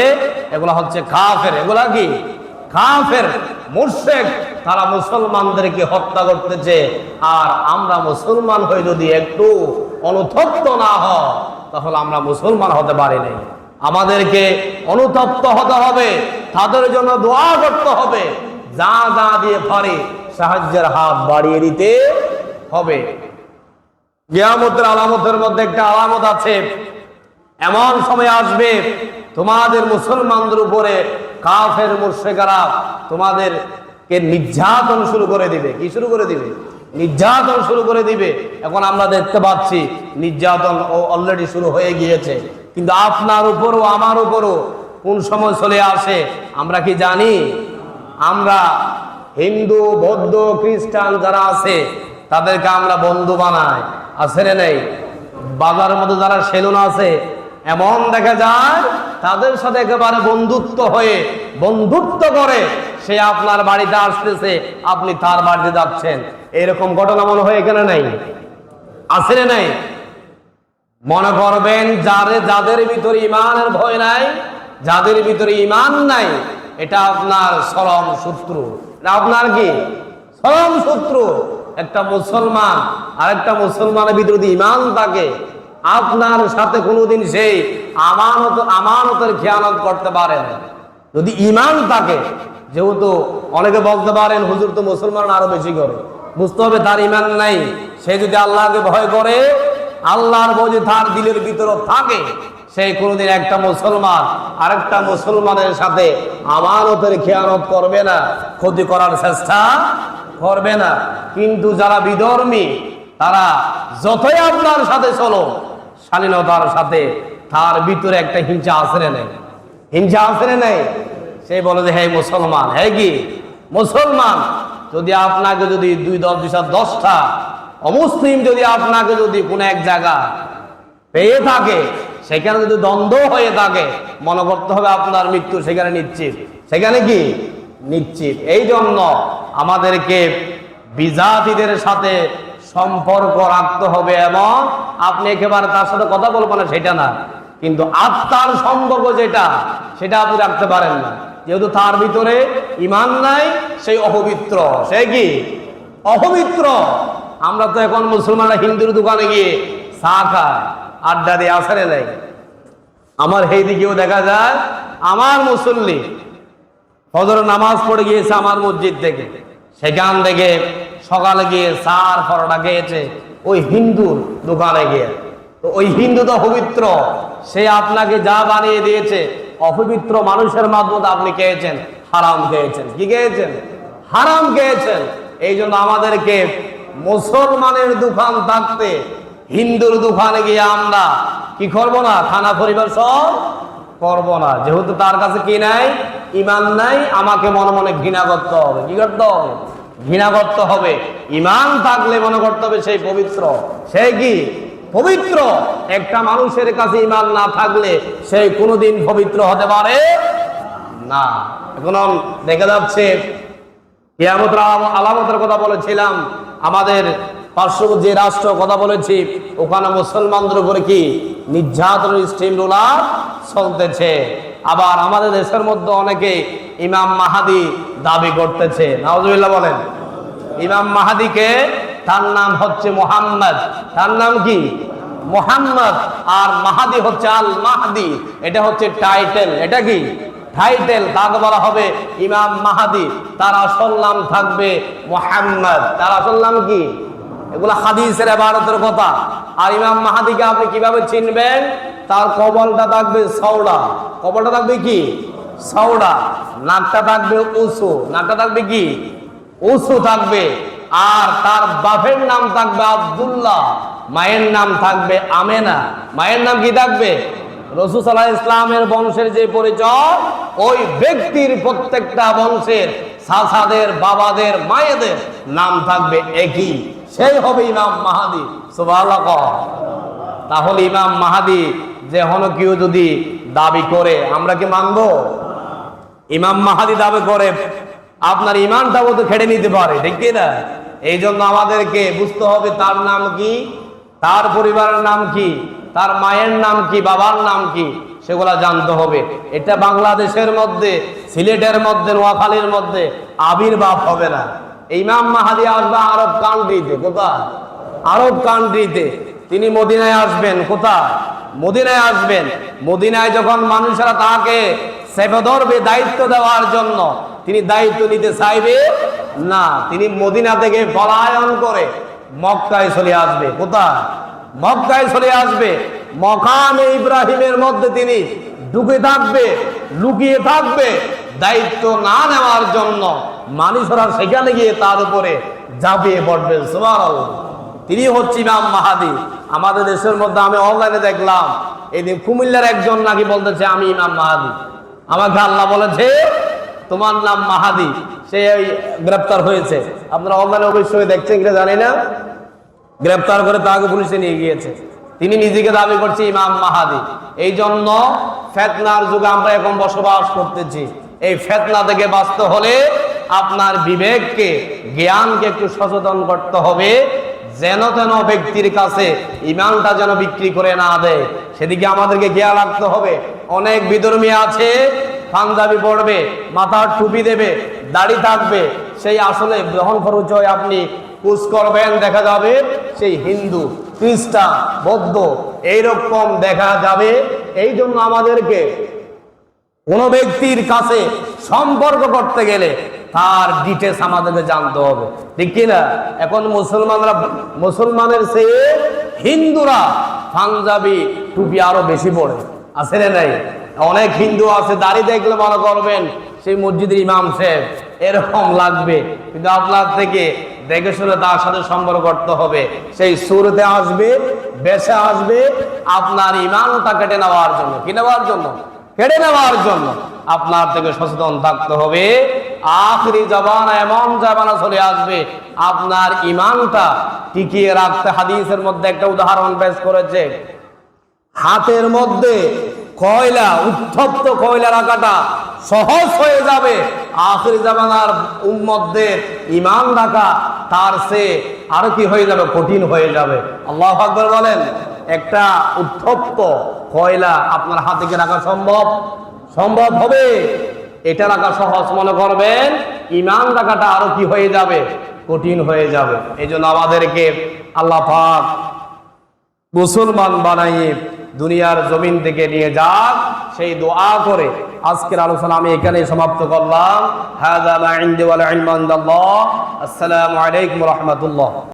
Speaker 1: এগুলা হচ্ছে কাফের। এগুলা কি? কাফের, মুশরিক। তারা মুসলমানদেরকে হত্যা করতেছে। আর আমরা মুসলমান হয়ে যদি একটু অনুতপ্ত না হয়, তাহলে আমরা মুসলমান হতে পারি নাই। আমাদেরকে অনুতপ্ত হতে হবে, তাদের জন্য দোয়া করতে হবে, যা যা দিয়ে পারি সাহায্যের হাত বাড়িয়ে দিতে হবে। কিয়ামতের আলামতের মধ্যে একটা আলামত আছে, এমন সময় আসবে তোমাদের মুসলমানদের উপরে কাফের মুশরিকরা তোমাদেরকে নির্যাতন শুরু করে দিবে। কি শুরু করে দিবে? নির্যাতন শুরু করে দিবে। এখন আমরা দেখতে পাচ্ছি নির্যাতন অলরেডি শুরু হয়ে গিয়েছে, কিন্তু আপনার উপরও আমার উপরও কোন সময় চলে আসে আমরা কি জানি? আমরা হিন্দু, বৌদ্ধ, খ্রিস্টান যারা আছে তাদেরকে আমরা বন্ধু বানাই, আছে রে নেই? বাজারের মধ্যে যারা সেলুন আছে, এমন দেখা যায় তাদের সাথে একেবারে বন্ধুত্ব হয়ে বন্ধুত্ব করে সে আপনার বাড়িতে আসতেছে, আপনি তার বাড়িতে যাচ্ছেন। এরকম ঘটনা মনে হয় এখানে নাই, আছে রে নাই? মনে করবেন যাদের ভিতরে ইমানের ভয় নাই, যাদের ভিতরে ইমান নাই, এটা আপনার চরম শত্রু। আপনার কি চরম শত্রু? একটা মুসলমান আর একটা মুসলমানের ভিতরে যদি ইমান থাকে, আপনার সাথে কোনোদিন সেই আমানতের খেয়ানত করতে পারে না। যদি ইমান থাকে, যেহেতু অনেকে বলতে পারেন হুজুর তো মুসলমান আরো বেশি করে, বুঝতে হবে তার ইমান নাই। সে যদি আল্লাহকে ভয় করে, আল্লাহর ভয় যদি তার দিলের ভিতরে থাকে, সেই কোনোদিন একটা মুসলমান আরেকটা মুসলমানের সাথে আমানতের খেয়ানত করবে না, ক্ষতি করার চেষ্টা করবে না। কিন্তু যারা বিধর্মী, তারা যতই আপনার সাথে চলো শালীনতার সাথে, তার ভিতরে একটা হিংসা আছড়ে নেই, হিংসা আছড়ে নেই। সে বলে যে হে মুসলমান, হে কি মুসলমান। যদি আপনাকে যদি 10টা অমুসলিম যদি আপনাকে যদি কোনো এক জায়গা পেয়ে থাকে, সেখানে যদি দ্বন্দ্ব হয়ে থাকে, মনে করতে হবে আপনার মৃত্যু সেখানে নিশ্চিত, সেখানে কি নিশ্চিত। এই জন্য আমাদেরকে বিজাতিদের সাথে সম্পর্ক রাখতে হবে, এবং আপনি একেবারে তার সাথে কথা বলবেন না সেটা না, কিন্তু আত্মার সম্পর্ক যেটা, সেটা আপনি রাখতে পারেন না। যেহেতু তার ভিতরে ইমান নাই, সেই অপবিত্র। সে কি অপবিত্র। আমরা তো এখন মুসলমানরা হিন্দুর দোকানে গিয়ে চা খায়, আড্ডা দিয়ে আসরে নেই। আমার এই দিকেও দেখা যায় আমার মুসল্লি ফজর নামাজ পড়ে গিয়েছে আমার মসজিদ থেকে, সেখান থেকে সকালে গিয়ে চার পরোটা খেয়েছে ওই হিন্দুর দোকানে গিয়ে। তো ওই হিন্দু তো পবিত্র, সে আপনাকে যা বানিয়ে দিয়েছে অপবিত্র মানুষের মাধ্যমে আপনি খেয়েছেন, হারাম খেয়েছেন। কি খেয়েছেন? হারাম খেয়েছেন। এই জন্য আমাদেরকে মুসলমানের দোকান থাকতে হিন্দুর দোকানে গিয়ে আমরা কি করব না? খানা পরিবেশন করব না। যেহেতু তার কাছে কি নাই? ইমান নাই। আমাকে মনে মনে ঘৃণা করতে হবে। কি করতে হবে? ঘৃণা করতে হবে। ইমান থাকলে মনে করতে হবে সেই পবিত্র। সে কি পবিত্র। একটা মানুষের কাছে ইমান না থাকলে সে কোনোদিন পবিত্র হতে পারে না। এখন দেখা যাচ্ছে কিয়ামতের আলামতের কথা বলেছিলাম, আমাদের পার্শ্ববর্তী যে রাষ্ট্র কথা বলেছি, ওখানে মুসলমানদের উপরে কি নির্যাতনের স্টিম রোলার চলতেছে। আবার আমাদের দেশের মধ্যে অনেকে ইমাম মাহাদি দাবি করতেছে। নাউজুবিল্লাহ বলেন। ইমাম মাহাদিকে, তার নাম হচ্ছে মুহাম্মদ। তার নাম কি? মুহাম্মদ। আর মাহাদি হচ্ছে আল মাহদি। এটা হচ্ছে টাইটেল। এটা কি টাইটেল? তাকে বলা হবে ইমাম মাহাদি। তার আসল নাম থাকবে মুহাম্মদ। তার আসল নাম কি? এগুলা হাদিসের ইবারতের কথা। আর ইমাম মাহাদিকে আপনি কিভাবে চিনবেন? তার কবলটা থাকবে চওড়া। কবলটা থাকবে কি? চওড়া। নাকটা থাকবে উঁচু। নাকটা থাকবে কি? উঁচু থাকবে। আর তার বাপের নাম থাকবে আব্দুল্লাহ, মায়ের নাম থাকবে আমেনা। মায়ের নাম কি থাকবে? রাসূল সাল্লাল্লাহু আলাইহি ইসলামের বংশের যে পরিচয়, ওই ব্যক্তির প্রত্যেকটা বংশের চাচাদের, বাবাদের, মায়েদের নাম থাকবে একই। সেই হবে ইমাম মাহাদি। সুবহানাল্লাহ। তাহলে ইমাম মাহাদি যে হলো কেউ যদি দাবি করে, আমরা কি মানব? ইমাম মাহাদি দাবি করে, আপনার ইমানটাও তো খেড়ে নিতে পারে, ঠিক কি না? এই জন্য আমাদেরকে বুঝতে হবে তার নাম কি, তার পরিবারের নাম কি, তার মায়ের নাম কি, বাবার নাম কি, সেগুলা জানতে হবে। এটা বাংলাদেশের মধ্যে, সিলেটের মধ্যে, নোয়াখালীর মধ্যে আবির্ভাব হবে না। ইমাম মাহাদি আসবে আরব কান্ট্রিতে। কোথায়? আরব কান্ট্রিতে। তিনি মদিনায় আসবেন। কোথায়? মদিনায় আসবেন। মদিনায় যখন মানুষেরা তাকে সেবা ধরবে দায়িত্ব দেওয়ার জন্য, তিনি দায়িত্ব নিতে চাইবে না। তিনি মদিনা থেকে পলায়ন করে মক্কায় চলে আসবে। কোথায়? মক্কায় চলে আসবে। মকামে ইব্রাহিমের মধ্যে তিনি ঢুকে থাকবে, লুকিয়ে থাকবে, দায়িত্ব না নেওয়ার জন্য মানুষরা সেখানে গিয়ে তার উপরে ঝাঁপিয়ে পড়বে। সুবহানাল্লাহ। তিনি হচ্ছে ইমাম মাহাদি। আমাদের দেশের মধ্যে আমি অনলাইনে দেখলাম, এই দিন কুমিল্লার একজন নাকি বলতেছে আমি ইমাম মাহাদি। আমাকে আল্লাহ বলেছে তোমার নাম মাহাদি। সে গ্রেপ্তার হয়েছে। আপনারা অনলাইনে অবশ্যই দেখছেন কিনা জানি না। গ্রেপ্তার করে তাকে পুলিশে নিয়ে গিয়েছে। তিনি নিজেকে দাবি করছে ইমাম মাহাদি। এই জন্য ফিতনার যুগে আমরা এখন বসবাস করতেছি। এই ফিতনা থেকে বাঁচতে হলে আপনার বিবেককে, জ্ঞানকে একটু সচেতন করতে হবে, যেন তেন ব্যক্তির কাছে ইমানটা যেন বিক্রি করে না দেয়, সেদিকে আমাদেরকে খেয়াল রাখতে হবে। অনেক বিধর্মী আছে, পাঞ্জাবি পড়বে, মাথার টুপি দেবে, দাড়ি থাকবে, সেই আসলে গ্রহণ পরিচয় আপনি কুচ করবেন, দেখা যাবে সেই হিন্দু, খ্রিস্টান, বৌদ্ধ এইরকম দেখা যাবে। এই জন্য আমাদেরকে কোন ব্যক্তির কাছে সম্পর্ক করতে গেলে তার ডিটেলস আমাদেরকে জানতে হবে, ঠিক কিনা? এখন মুসলমানের চেয়ে হিন্দুরা পাঞ্জাবি টুপি আরো বেশি পড়ে, আছে না নাই? অনেক হিন্দু আছে দাড়ি দেখলে মনে করবেন সেই মসজিদের ইমাম সাহেব, এরকম লাগবে। কিন্তু আপনার থেকে দেখে শুনে তার সাথে সম্পর্ক করতে হবে। সেই সুরতে আসবে, বেশে আসবে আপনার ইমানটা কেটে নেওয়ার জন্য। কি নেওয়ার জন্য? কেড়ে নেওয়ার জন্য আপনার থেকে সচেতন থাকতে হবে। আখরি জামানা এমন জামানা চলে আসবে, আপনার ইমানটা টিকিয়ে রাখতে হাদিসের মধ্যে একটা উদাহরণ পেশ করেছে। হাতের মধ্যে কয়লা, উত্তপ্ত কয়লা রাখাটা সহজ হয়ে যাবে, আখরি জামানার উম্মতদের ইমান রাখা তার চেয়ে আরো কি হয়ে যাবে? কঠিন হয়ে যাবে। আল্লাহু আকবার বলেন। একটা উত্তপ্ত কয়লা আপনার হাতে কি রাখা সম্ভব হবে? এটা রাখা সহজ মনে করবেন, ইমান রাখাটা আরো কি হয়ে যাবে? কঠিন হয়ে যাবে। এই জন্য আমাদেরকে আল্লাহ পাক মুসলমান বানাইয়ে দুনিয়ার জমিন থেকে নিয়ে যাক, সেই দোয়া করে আজকের আলোচনা আমি এখানে সমাপ্ত করলাম। হাযা মা ইনদি ওয়াল ইলমু ইনদাল্লাহ। আসসালামু আলাইকুম ওয়া রাহমাতুল্লাহ।